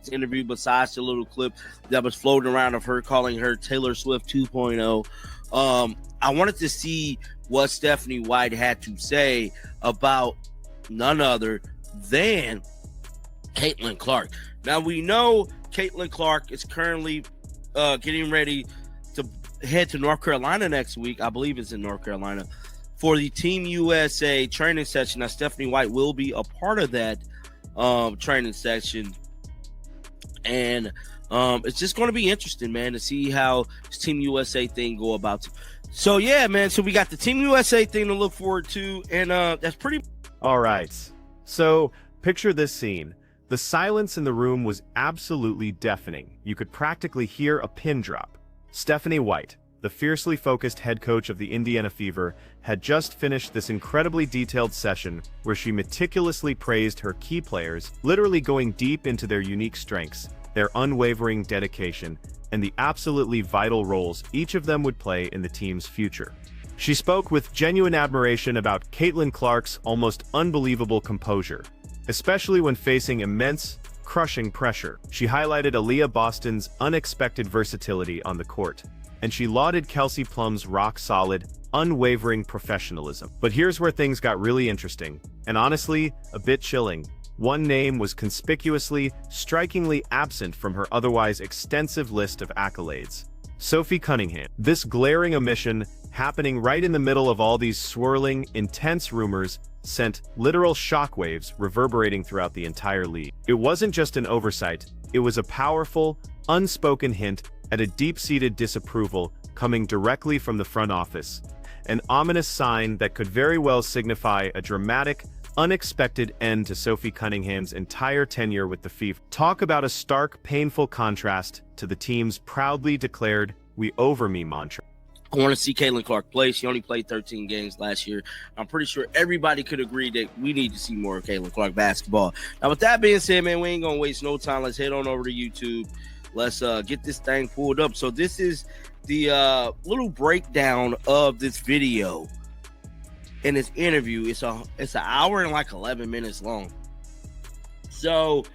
interview besides the little clip that was floating around of her calling her Taylor Swift 2.0. I wanted to see what Stephanie White had to say about none other than Caitlin Clark. Now, we know Caitlin Clark is currently getting ready to head to North Carolina next week. I believe it's in North Carolina for the Team USA training session. Now, Stephanie White will be a part of that training session. And it's just going to be interesting, man, to see how this Team USA thing go about. So, yeah, man. So we got the Team USA thing to look forward to. And that's pretty. All right. So picture this scene. The silence in the room was absolutely deafening. You could practically hear a pin drop. Stephanie White, the fiercely focused head coach of the Indiana Fever, had just finished this incredibly detailed session where she meticulously praised her key players, literally going deep into their unique strengths, their unwavering dedication, and the absolutely vital roles each of them would play in the team's future. She spoke with genuine admiration about Caitlin Clark's almost unbelievable composure, especially when facing immense, crushing pressure. She highlighted Aaliyah Boston's unexpected versatility on the court, and she lauded Kelsey Plum's rock-solid, unwavering professionalism. But here's where things got really interesting, and honestly, a bit chilling. One name was conspicuously, strikingly absent from her otherwise extensive list of accolades: Sophie Cunningham. This glaring omission, happening right in the middle of all these swirling, intense rumors, sent literal shockwaves reverberating throughout the entire league. It wasn't just an oversight, it was a powerful, unspoken hint at a deep-seated disapproval coming directly from the front office, an ominous sign that could very well signify a dramatic, unexpected end to Sophie Cunningham's entire tenure with the Fever. Talk about a stark, painful contrast to the team's proudly declared "we over me" mantra. I want to see Caitlin Clark play. She only played 13 games last year. I'm pretty sure everybody could agree that we need to see more of Caitlin Clark basketball. Now, with that being said, man, we ain't going to waste no time. Let's head on over to YouTube. Let's get this thing pulled up. So this is the little breakdown of this video and this interview. It's an hour and like 11 minutes long. So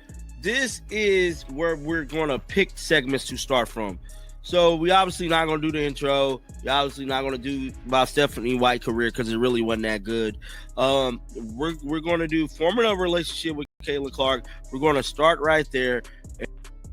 this is where we're going to pick segments to start from. So we obviously not going to do the intro. We're obviously not going to do about Stephanie White's career because it really wasn't that good. We're going to do forming a relationship with Caitlin Clark. We're going to start right there.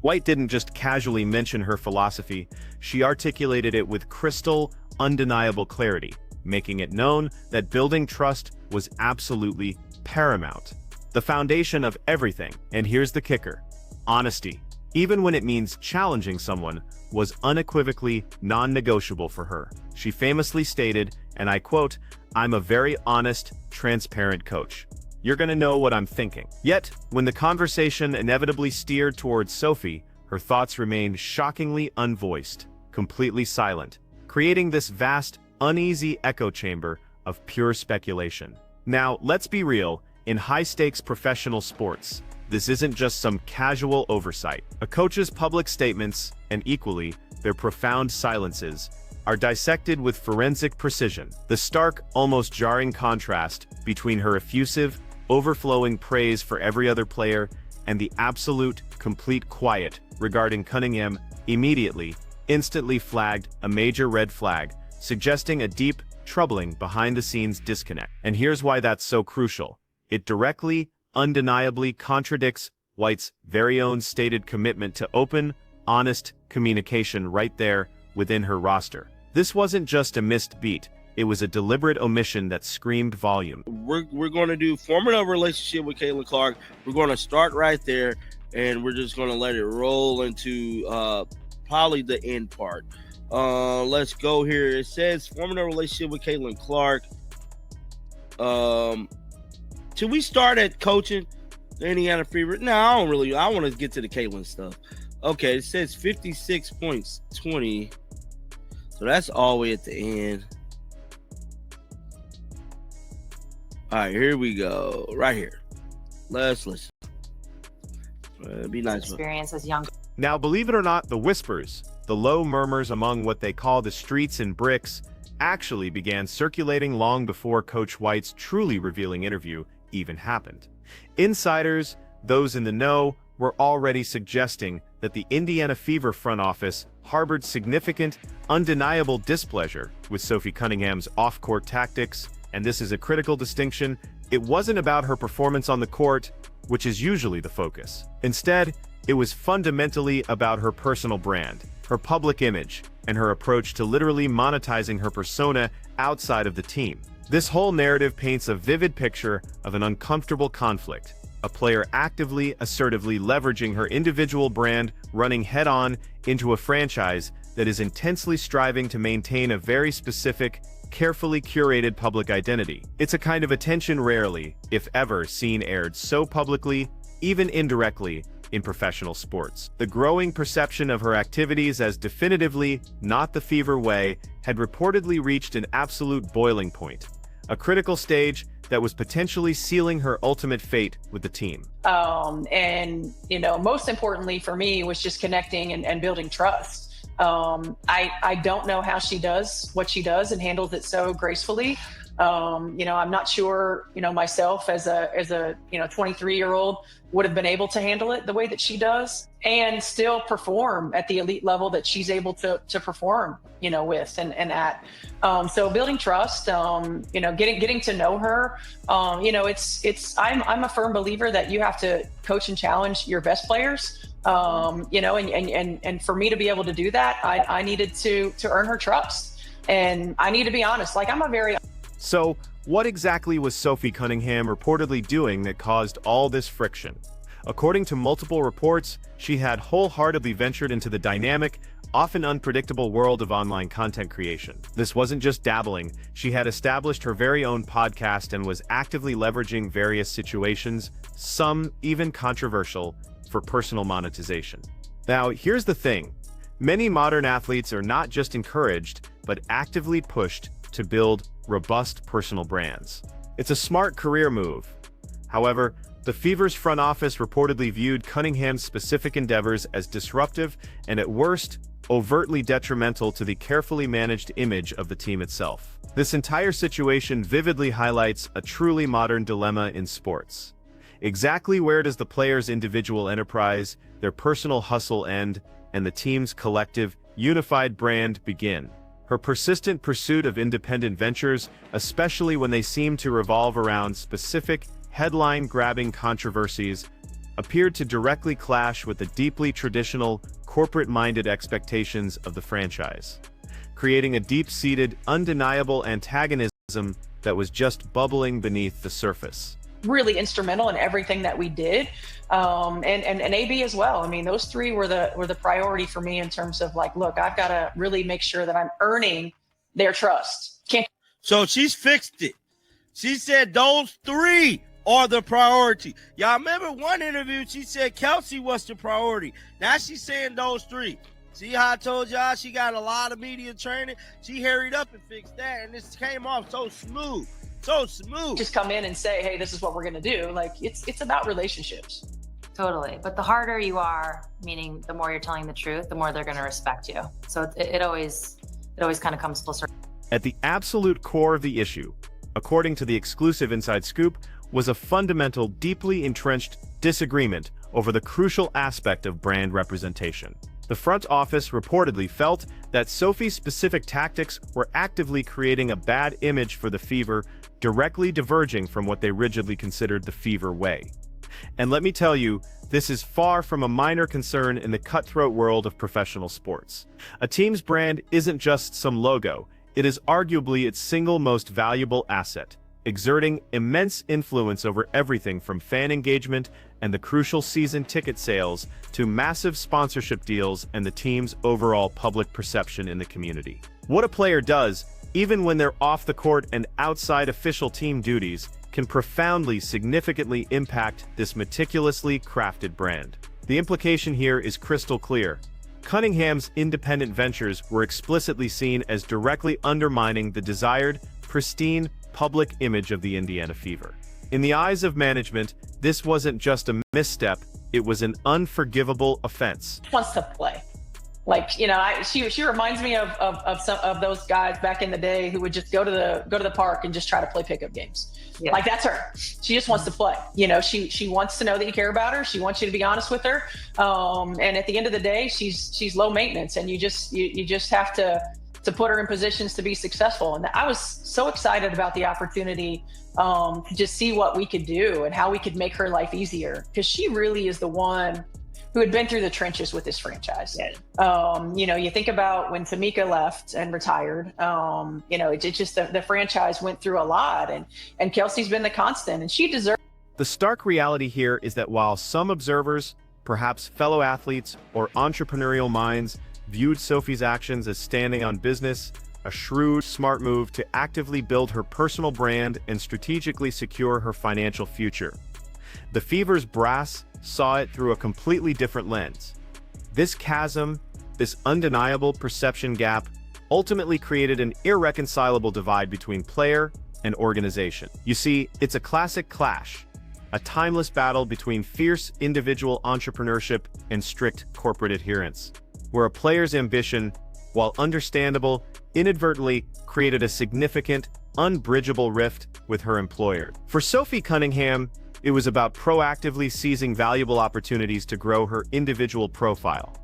White didn't just casually mention her philosophy, she articulated it with crystal, undeniable clarity, making it known that building trust was absolutely paramount. The foundation of everything, and here's the kicker: honesty, even when it means challenging someone, was unequivocally non-negotiable for her. She famously stated, and I quote, "I'm a very honest, transparent coach. You're gonna know what I'm thinking." Yet, when the conversation inevitably steered towards Sophie, her thoughts remained shockingly unvoiced, completely silent, creating this vast, uneasy echo chamber of pure speculation. Now, let's be real, in high-stakes professional sports, this isn't just some casual oversight. A coach's public statements, and equally, their profound silences, are dissected with forensic precision. The stark, almost jarring contrast between her effusive, overflowing praise for every other player and the absolute, complete quiet regarding Cunningham instantly flagged a major red flag, suggesting a deep, troubling behind-the-scenes disconnect. And here's why that's so crucial. It directly, undeniably contradicts White's very own stated commitment to open, honest communication right there within her roster. This wasn't just a missed beat, it was a deliberate omission that screamed volume. We're going to do forming a relationship with Caitlin Clark. We're going to start right there, and we're just going to let it roll into probably the end part. Let's go here. It says forming a relationship with Caitlin Clark. Should we start at coaching the Indiana Fever? No, I want to get to the Caitlin stuff. Okay, it says 56 points, 20. So that's all the way at the end. All right, here we go. Right here. Let's listen. Be nice. Experience as young. Now, believe it or not, the whispers, the low murmurs among what they call the streets and bricks, actually began circulating long before Coach White's truly revealing interview even happened. Insiders, those in the know, were already suggesting that the Indiana Fever front office harbored significant, undeniable displeasure with Sophie Cunningham's off-court tactics, and this is a critical distinction. It wasn't about her performance on the court, which is usually the focus. Instead, it was fundamentally about her personal brand, her public image, and her approach to literally monetizing her persona outside of the team. This whole narrative paints a vivid picture of an uncomfortable conflict, a player actively, assertively leveraging her individual brand, running head-on into a franchise that is intensely striving to maintain a very specific, carefully curated public identity. It's a kind of attention rarely, if ever, seen aired so publicly, even indirectly, in professional sports. The growing perception of her activities as definitively not the Fever way had reportedly reached an absolute boiling point, a critical stage that was potentially sealing her ultimate fate with the team. And, most importantly for me was just connecting and building trust. I don't know how she does what she does and handles it so gracefully. I'm not sure, myself as a 23-year-old would have been able to handle it the way that she does and still perform at the elite level that she's able to perform, with and at. So building trust, getting to know her, I'm a firm believer that you have to coach and challenge your best players. And for me to be able to do that, I needed to earn her trust. And I need to be honest, So, what exactly was Sophie Cunningham reportedly doing that caused all this friction? According to multiple reports, she had wholeheartedly ventured into the dynamic, often unpredictable world of online content creation. This wasn't just dabbling, she had established her very own podcast and was actively leveraging various situations, some even controversial, for personal monetization. Now, here's the thing. Many modern athletes are not just encouraged, but actively pushed to build robust personal brands. It's a smart career move. However, the Fever's front office reportedly viewed Cunningham's specific endeavors as disruptive and at worst, overtly detrimental to the carefully managed image of the team itself. This entire situation vividly highlights a truly modern dilemma in sports. Exactly where does the player's individual enterprise, their personal hustle end, and the team's collective, unified brand begin? Her persistent pursuit of independent ventures, especially when they seem to revolve around specific, headline-grabbing controversies, appeared to directly clash with the deeply traditional, corporate-minded expectations of the franchise, creating a deep-seated, undeniable antagonism that was just bubbling beneath the surface. Really instrumental in everything that we did, and AB as well. I mean, those three were the priority for me in terms of look, I've got to really make sure that I'm earning their trust. So she's fixed it. She said those three are the priority. Y'all remember one interview she said Kelsey was the priority. Now she's saying those three. See how I told y'all she got a lot of media training? She hurried up and fixed that, and this came off so smooth. So smooth. Just come in and say, hey, this is what we're going to do. It's about relationships. Totally. But the harder you are, meaning the more you're telling the truth, the more they're going to respect you. So it always kind of comes full circle. At the absolute core of the issue, according to the exclusive Inside Scoop, was a fundamental, deeply entrenched disagreement over the crucial aspect of brand representation. The front office reportedly felt that Sophie's specific tactics were actively creating a bad image for the Fever, directly diverging from what they rigidly considered the Fever way. And let me tell you, this is far from a minor concern in the cutthroat world of professional sports. A team's brand isn't just some logo, it is arguably its single most valuable asset, exerting immense influence over everything from fan engagement and the crucial season ticket sales to massive sponsorship deals and the team's overall public perception in the community. What a player does, even when they're off the court and outside official team duties, can profoundly, significantly impact this meticulously crafted brand. The implication here is crystal clear. Cunningham's independent ventures were explicitly seen as directly undermining the desired, pristine, public image of the Indiana Fever. In the eyes of management, this wasn't just a misstep, it was an unforgivable offense. Wants to play. Like, you know, she reminds me of some of those guys back in the day who would just go to the park and just try to play pickup games. Yeah. Like, that's her. She just wants to play. You know, she wants to know that you care about her. She wants you to be honest with her. And at the end of the day, she's low maintenance, and you just have to put her in positions to be successful. And I was so excited about the opportunity to just see what we could do and how we could make her life easier, because she really is the one who had been through the trenches with this franchise. Yeah. You know, you think about when Tamika left and retired, you know, it just, the franchise went through a lot, and Kelsey's been the constant, and she deserves. The stark reality here is that while some observers, perhaps fellow athletes or entrepreneurial minds, viewed Sophie's actions as standing on business, a shrewd, smart move to actively build her personal brand and strategically secure her financial future, the Fever's brass saw it through a completely different lens. This chasm, this undeniable perception gap, ultimately created an irreconcilable divide between player and organization. You see, it's a classic clash, a timeless battle between fierce individual entrepreneurship and strict corporate adherence, where a player's ambition, while understandable, inadvertently created a significant, unbridgeable rift with her employer. For Sophie Cunningham, it was about proactively seizing valuable opportunities to grow her individual profile.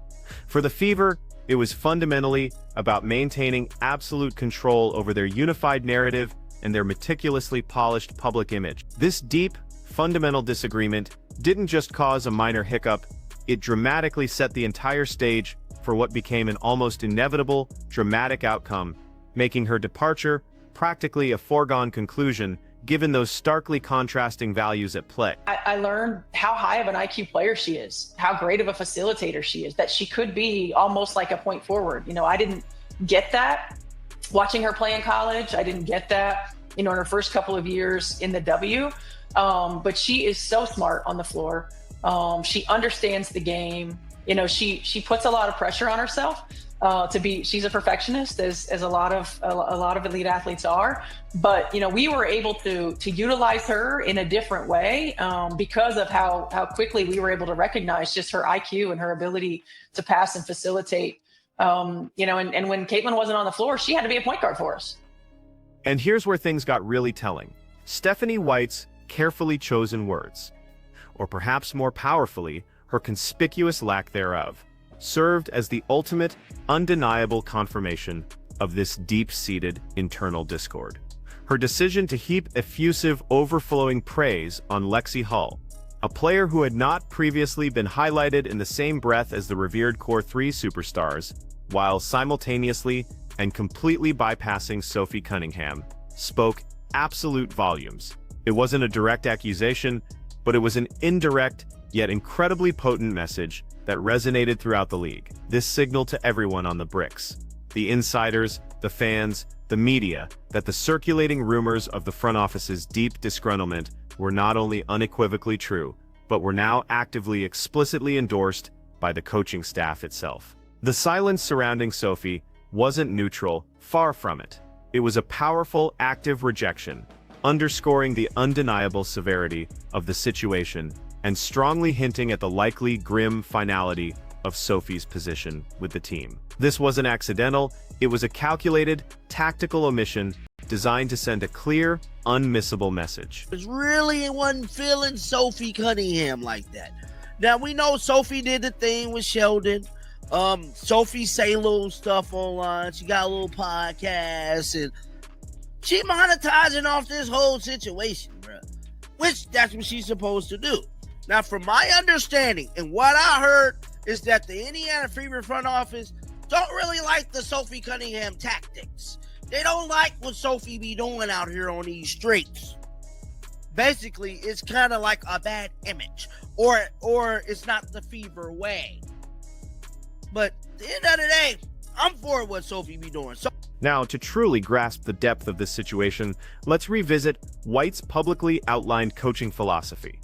For the Fever, it was fundamentally about maintaining absolute control over their unified narrative and their meticulously polished public image. This deep, fundamental disagreement didn't just cause a minor hiccup, it dramatically set the entire stage for what became an almost inevitable, dramatic outcome, making her departure practically a foregone conclusion given those starkly contrasting values at play. I learned how high of an IQ player she is, how great of a facilitator she is, that she could be almost like a point forward. You know, I didn't get that watching her play in college. I didn't get that, you know, in her first couple of years in the W. But she is so smart on the floor. She understands the game. You know, she puts a lot of pressure on herself. She's a perfectionist, as a lot of elite athletes are. But, you know, we were able to utilize her in a different way because of how quickly we were able to recognize just her IQ and her ability to pass and facilitate. You know, and when Caitlin wasn't on the floor, she had to be a point guard for us. And here's where things got really telling. Stephanie White's carefully chosen words, or perhaps more powerfully, her conspicuous lack thereof, served as the ultimate, undeniable confirmation of this deep-seated internal discord. Her decision to heap effusive, overflowing praise on Lexi Hull, a player who had not previously been highlighted in the same breath as the revered Core 3 superstars, while simultaneously and completely bypassing Sophie Cunningham, spoke absolute volumes. It wasn't a direct accusation, but it was an indirect, yet incredibly potent message that resonated throughout the league. This signaled to everyone on the bricks, the insiders, the fans, the media, that the circulating rumors of the front office's deep disgruntlement were not only unequivocally true, but were now actively explicitly endorsed by the coaching staff itself. The silence surrounding Sophie wasn't neutral, far from it. It was a powerful, active rejection, underscoring the undeniable severity of the situation and strongly hinting at the likely grim finality of Sophie's position with the team. This wasn't accidental, it was a calculated, tactical omission designed to send a clear, unmissable message. It really wasn't feeling Sophie Cunningham like that. Now, we know Sophie did the thing with Sheldon. Sophie say little stuff online. She got a little podcast, and she monetizing off this whole situation, bro. Which, that's what she's supposed to do. Now, from my understanding and what I heard is that the Indiana Fever front office don't really like the Sophie Cunningham tactics. They don't like what Sophie be doing out here on these streets. Basically, it's kind of like a bad image, or it's not the Fever way. But at the end of the day, I'm for what Sophie be doing. Now, to truly grasp the depth of this situation, let's revisit White's publicly outlined coaching philosophy.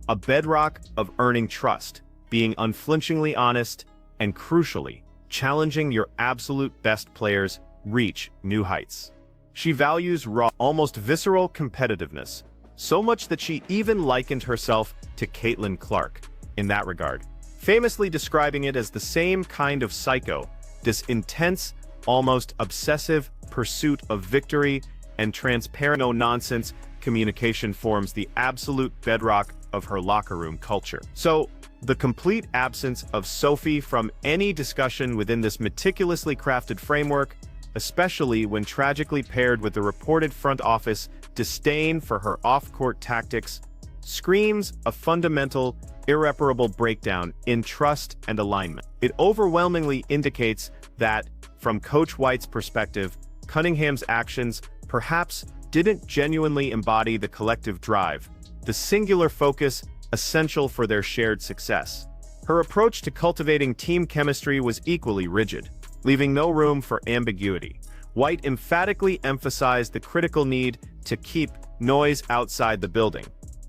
A bedrock of earning trust, being unflinchingly honest, and crucially, challenging your absolute best players reach new heights. She values raw, almost visceral competitiveness, so much that she even likened herself to Caitlin Clark in that regard, famously describing it as the same kind of psycho, this intense, almost obsessive pursuit of victory and transparent no-nonsense communication forms the absolute bedrock of her locker room culture. So, the complete absence of Sophie from any discussion within this meticulously crafted framework, especially when tragically paired with the reported front office disdain for her off-court tactics, screams a fundamental, irreparable breakdown in trust and alignment. It overwhelmingly indicates that, from Coach White's perspective, Cunningham's actions perhaps didn't genuinely embody the collective drive, the singular focus essential for their shared success. Her approach to cultivating team chemistry was equally rigid, leaving no room for ambiguity. White emphatically emphasized the critical need to keep noise outside the building,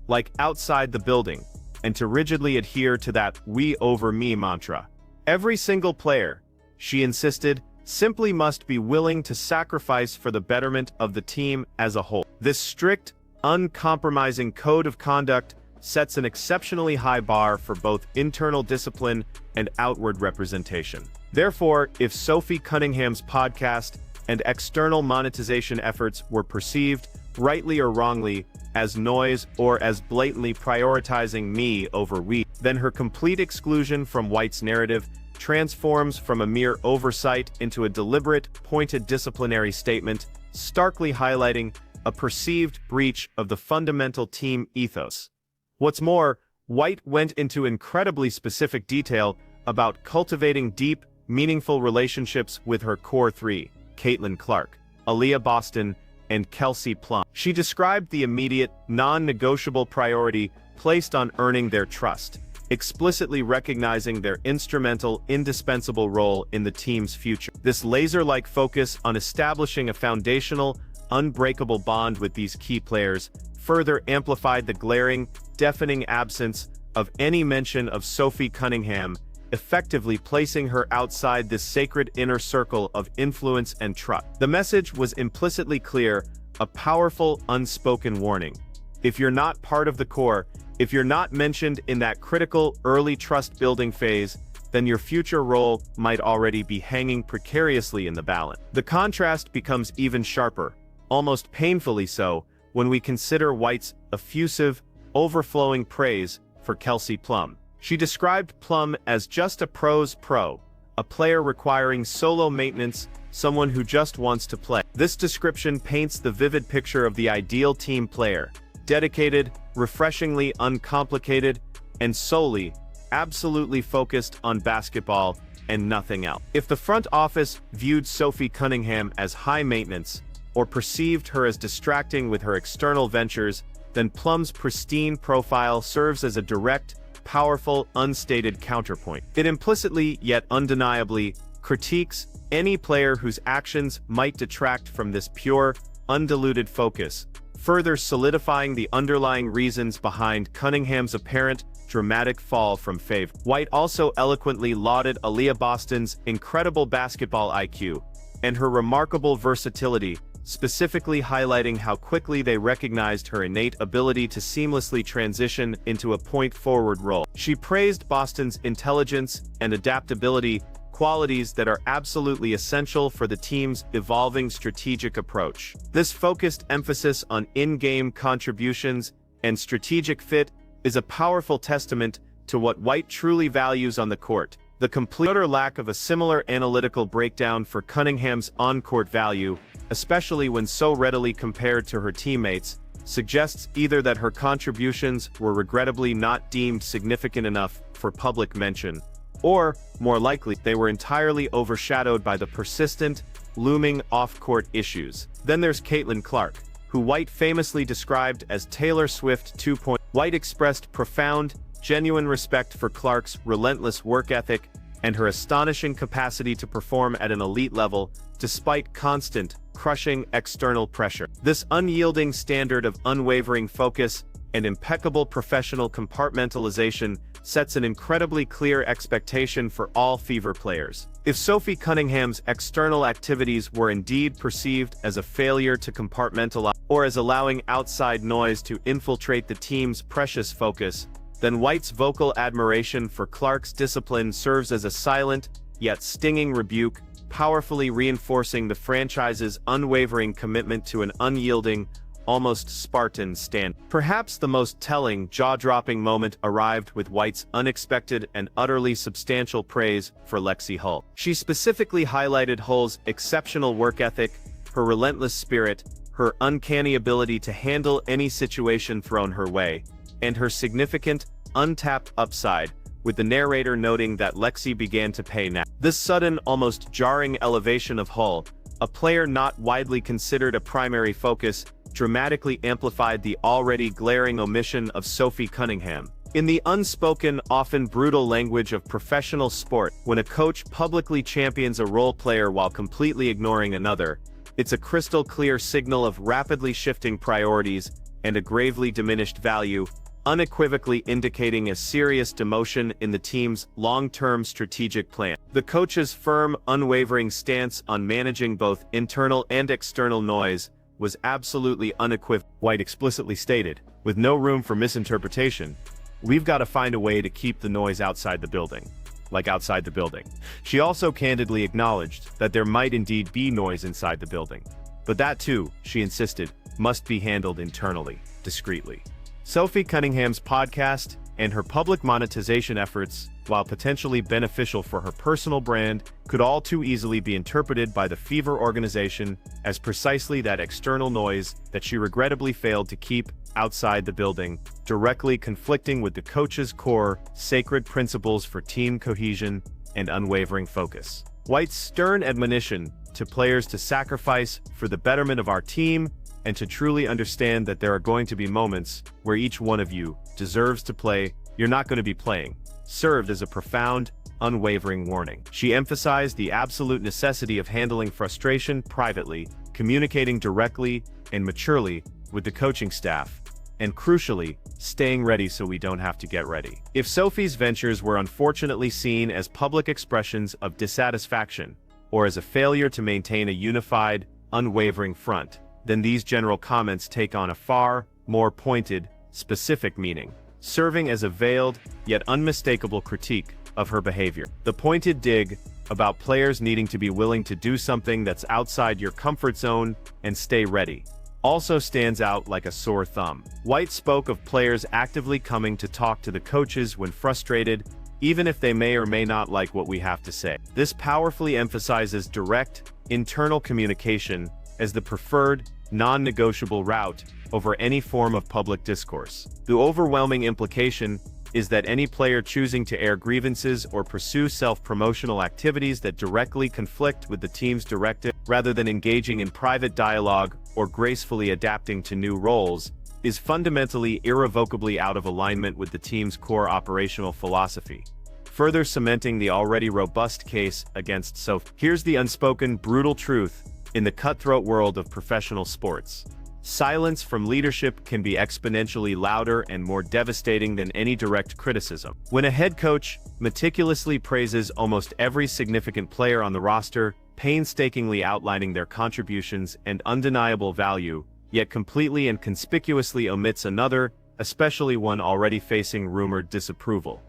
like outside the building, and to rigidly adhere to that "we over me" mantra. Every single player, she insisted, simply must be willing to sacrifice for the betterment of the team as a whole. This strict, uncompromising code of conduct sets an exceptionally high bar for both internal discipline and outward representation. Therefore, if Sophie Cunningham's podcast and external monetization efforts were perceived, rightly or wrongly, as noise or as blatantly prioritizing me over we, then her complete exclusion from White's narrative transforms from a mere oversight into a deliberate, pointed disciplinary statement, starkly highlighting a perceived breach of the fundamental team ethos. What's more, White went into incredibly specific detail about cultivating deep, meaningful relationships with her core three, Caitlin Clark, Aaliyah Boston, and Kelsey Plum. She described the immediate, non-negotiable priority placed on earning their trust, explicitly recognizing their instrumental, indispensable role in the team's future. This laser-like focus on establishing a foundational, unbreakable bond with these key players further amplified the glaring, deafening absence of any mention of Sophie Cunningham, effectively placing her outside this sacred inner circle of influence and trust. The message was implicitly clear, a powerful, unspoken warning. If you're not part of the core, if you're not mentioned in that critical, early trust-building phase, then your future role might already be hanging precariously in the balance. The contrast becomes even sharper, almost painfully so, when we consider White's effusive, overflowing praise for Kelsey Plum. She described Plum as just a pro's pro, a player requiring solo maintenance, someone who just wants to play. This description paints the vivid picture of the ideal team player, dedicated, refreshingly uncomplicated, and solely, absolutely focused on basketball and nothing else. If the front office viewed Sophie Cunningham as high maintenance, or perceived her as distracting with her external ventures, then Plum's pristine profile serves as a direct, powerful, unstated counterpoint. It implicitly, yet undeniably, critiques any player whose actions might detract from this pure, undiluted focus, further solidifying the underlying reasons behind Cunningham's apparent, dramatic fall from favor. White also eloquently lauded Aaliyah Boston's incredible basketball IQ and her remarkable versatility, specifically highlighting how quickly they recognized her innate ability to seamlessly transition into a point-forward role. She praised Boston's intelligence and adaptability, qualities that are absolutely essential for the team's evolving strategic approach. This focused emphasis on in-game contributions and strategic fit is a powerful testament to what White truly values on the court. The complete utter lack of a similar analytical breakdown for Cunningham's on-court value, especially when so readily compared to her teammates, suggests either that her contributions were regrettably not deemed significant enough for public mention, or, more likely, they were entirely overshadowed by the persistent, looming off-court issues. Then there's Caitlin Clark, who White famously described as Taylor Swift 2.0. White expressed profound, genuine respect for Clark's relentless work ethic and her astonishing capacity to perform at an elite level, despite constant, crushing external pressure. This unyielding standard of unwavering focus and impeccable professional compartmentalization sets an incredibly clear expectation for all Fever players. If Sophie Cunningham's external activities were indeed perceived as a failure to compartmentalize or as allowing outside noise to infiltrate the team's precious focus, then White's vocal admiration for Clark's discipline serves as a silent, yet stinging rebuke, powerfully reinforcing the franchise's unwavering commitment to an unyielding, almost Spartan stand. Perhaps the most telling, jaw-dropping moment arrived with White's unexpected and utterly substantial praise for Lexi Hull. She specifically highlighted Hull's exceptional work ethic, her relentless spirit, her uncanny ability to handle any situation thrown her way, and her significant, untapped upside, with the narrator noting that Lexi began to pay now. This sudden, almost jarring elevation of Hull, a player not widely considered a primary focus, dramatically amplified the already glaring omission of Sophie Cunningham. In the unspoken, often brutal language of professional sport, when a coach publicly champions a role player while completely ignoring another, it's a crystal-clear signal of rapidly shifting priorities and a gravely diminished value, unequivocally indicating a serious demotion in the team's long-term strategic plan. The coach's firm, unwavering stance on managing both internal and external noise was absolutely unequivocal. White explicitly stated, with no room for misinterpretation, "We've got to find a way to keep the noise outside the building." Like outside the building. She also candidly acknowledged that there might indeed be noise inside the building. But that too, she insisted, must be handled internally, discreetly. Sophie Cunningham's podcast and her public monetization efforts, while potentially beneficial for her personal brand, could all too easily be interpreted by the Fever organization as precisely that external noise that she regrettably failed to keep outside the building, directly conflicting with the coach's core, sacred principles for team cohesion and unwavering focus. White's stern admonition to players to sacrifice for the betterment of our team and to truly understand that there are going to be moments where each one of you deserves to play, you're not going to be playing, served as a profound, unwavering warning. She emphasized the absolute necessity of handling frustration privately, communicating directly and maturely with the coaching staff, and crucially, staying ready so we don't have to get ready. If Sophie's ventures were unfortunately seen as public expressions of dissatisfaction, or as a failure to maintain a unified, unwavering front, then these general comments take on a far more pointed, specific meaning, serving as a veiled, yet unmistakable critique of her behavior. The pointed dig about players needing to be willing to do something that's outside your comfort zone and stay ready also stands out like a sore thumb. White spoke of players actively coming to talk to the coaches when frustrated, even if they may or may not like what we have to say. This powerfully emphasizes direct, internal communication as the preferred, non-negotiable route over any form of public discourse. The overwhelming implication is that any player choosing to air grievances or pursue self-promotional activities that directly conflict with the team's directive, rather than engaging in private dialogue or gracefully adapting to new roles, is fundamentally irrevocably out of alignment with the team's core operational philosophy, further cementing the already robust case against Sophie. Here's the unspoken, brutal truth in the cutthroat world of professional sports. Silence from leadership can be exponentially louder and more devastating than any direct criticism. When a head coach meticulously praises almost every significant player on the roster, painstakingly outlining their contributions and undeniable value, yet completely and conspicuously omits another, especially one already facing rumored disapproval,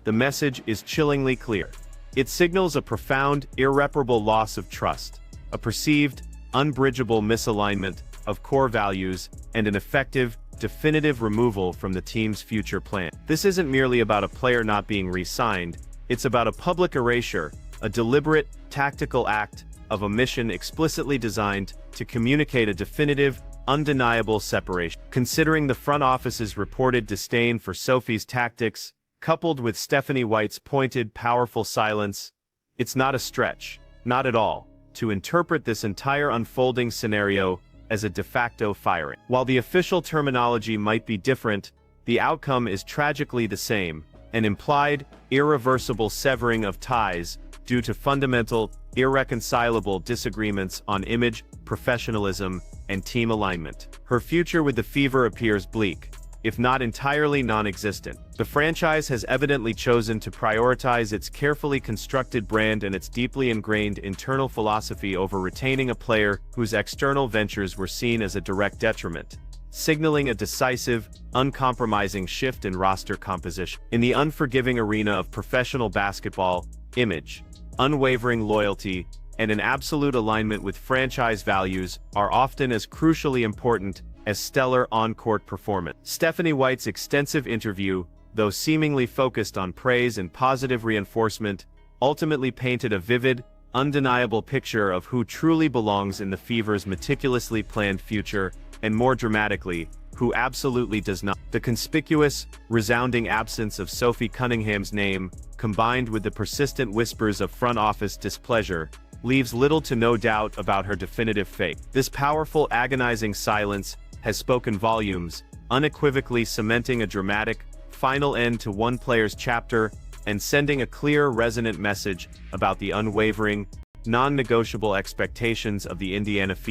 the message is chillingly clear. It signals a profound, irreparable loss of trust, a perceived, unbridgeable misalignment of core values, and an effective, definitive removal from the team's future plan. This isn't merely about a player not being re-signed, it's about a public erasure, a deliberate, tactical act of omission explicitly designed to communicate a definitive, undeniable separation. Considering the front office's reported disdain for Sophie's tactics, coupled with Stephanie White's pointed, powerful silence, it's not a stretch, not at all, to interpret this entire unfolding scenario as a de facto firing. While the official terminology might be different, the outcome is tragically the same, an implied, irreversible severing of ties due to fundamental, irreconcilable disagreements on image, professionalism, and team alignment. Her future with the Fever appears bleak, if not entirely non-existent. The franchise has evidently chosen to prioritize its carefully constructed brand and its deeply ingrained internal philosophy over retaining a player whose external ventures were seen as a direct detriment. signaling a decisive, uncompromising shift in roster composition. In the unforgiving arena of professional basketball, image, unwavering loyalty, and an absolute alignment with franchise values are often as crucially important as stellar on-court performance. Stephanie White's extensive interview, though seemingly focused on praise and positive reinforcement, ultimately painted a vivid, undeniable picture of who truly belongs in the Fever's meticulously planned future, and more dramatically, who absolutely does not. The conspicuous, resounding absence of Sophie Cunningham's name, combined with the persistent whispers of front office displeasure, leaves little to no doubt about her definitive fate. This powerful, agonizing silence has spoken volumes, unequivocally cementing a dramatic, final end to one player's chapter and sending a clear, resonant message about the unwavering, non-negotiable expectations of the Indiana Fever.